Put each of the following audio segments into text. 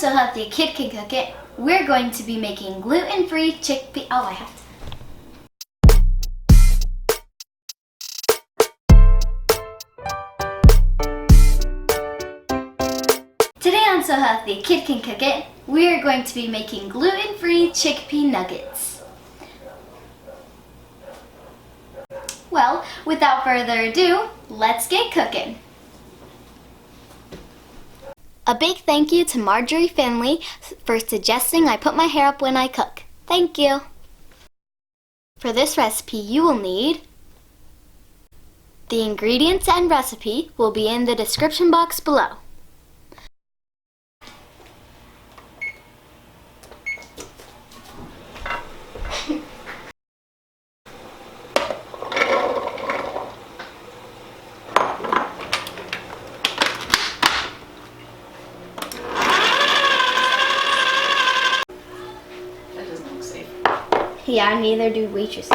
So Healthy a Kid Can Cook It, we're going to be making gluten-free chickpea. Oh, I have to. Today on So Healthy a Kid Can Cook It, we are going to be making gluten-free chickpea nuggets. Well, without further ado, let's get cooking. A big thank you to Marjorie Finley for suggesting I put my hair up when I cook. Thank you. For this recipe, you will need the ingredients and recipe will be in the description box below. Yeah, neither do waitresses.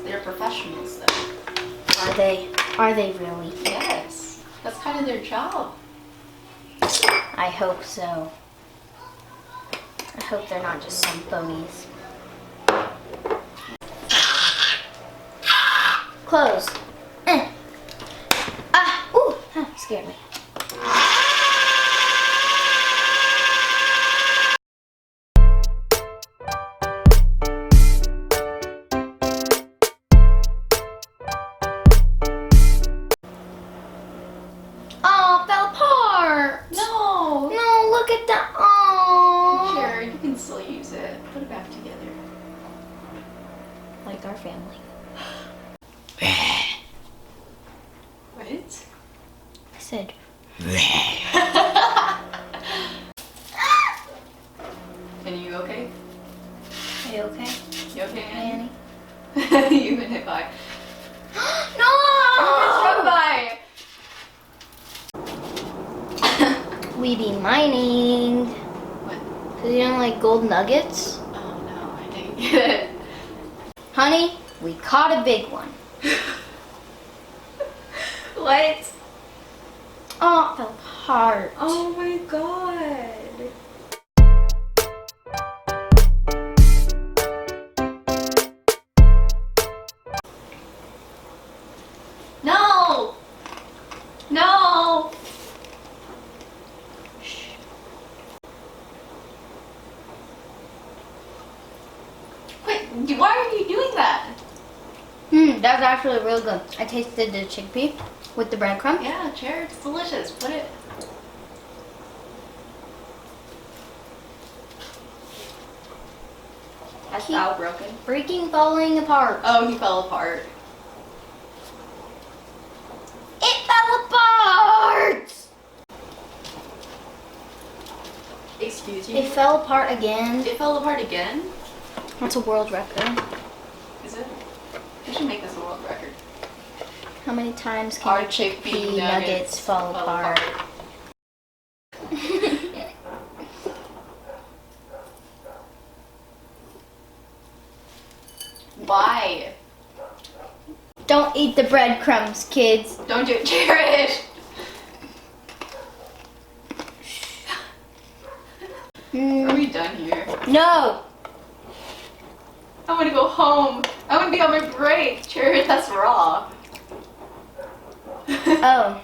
They're professionals, though. Are they? Are they really? Yes. That's kind of their job. I hope so. I hope they're not just some phonies. Closed. Ooh, scared me. Look at that. Oh. Sure, you can still use it. Put it back together. Like our family. What? I said. And you okay? Are you okay? You okay, Annie? You've been hit by. No! You've been struck by. We be mining. What? Because you don't like gold nuggets? Oh no, I didn't get it. Honey, we caught a big one. What? Oh, it fell apart. Oh my god. No! No! Why are you doing that? That's actually real good. I tasted the chickpea with the breadcrumb. Yeah, Chair, it's delicious. Put it. That's all broken. Freaking falling apart. Oh, he fell apart. It fell apart! Excuse you? It fell apart again. It fell apart again? That's a world record. Is it? We should make this a world record. How many times can Our chickpea nuggets fall apart? Why? Don't eat the breadcrumbs, kids. Don't do it, Cherish! Are we done here? No! I want to go home. I want to be on my break. Cherish, that's raw. Oh.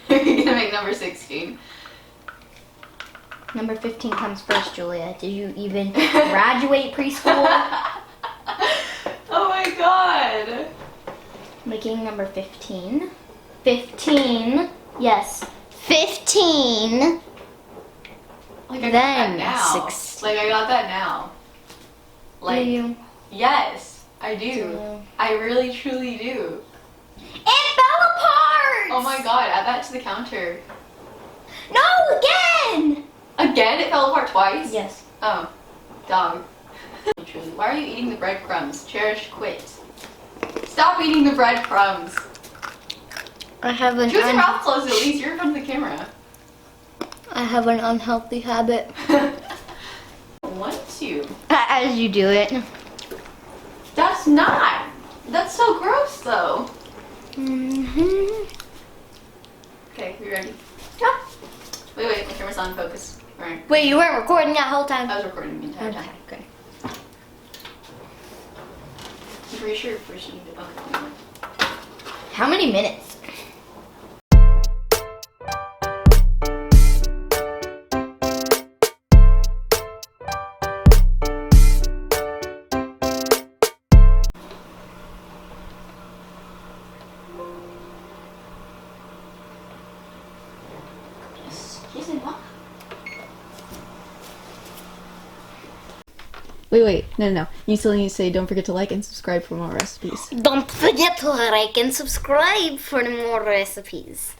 You're gonna make number 16. Number 15 comes first, Julia. Did you even graduate preschool? Oh my god. Making number 15. 15. Yes. 15. Like I got Then that now. 16. Like I got that now. Like Do you? yes, I do. you? I really truly do. It fell apart! Oh my god, add that to the counter. No, again! Again? It fell apart twice? Yes. Oh, dog. Truly. Why are you eating the breadcrumbs? Cherish, quit. Stop eating the breadcrumbs. I have an Keep your mouth closed at least. You're in front of the camera. I have an unhealthy habit. Want to? As you do it. That's not. That's so gross, though. Mm-hmm. ready. Yeah. Wait, my camera's on focus. Alright. Wait, you weren't recording that whole time? I was recording the entire time. Okay. I'm pretty sure first you need to okay. How many minutes? Excuse me, what? Wait, no. You still need to say don't forget to like and subscribe for more recipes. Don't forget to like and subscribe for more recipes.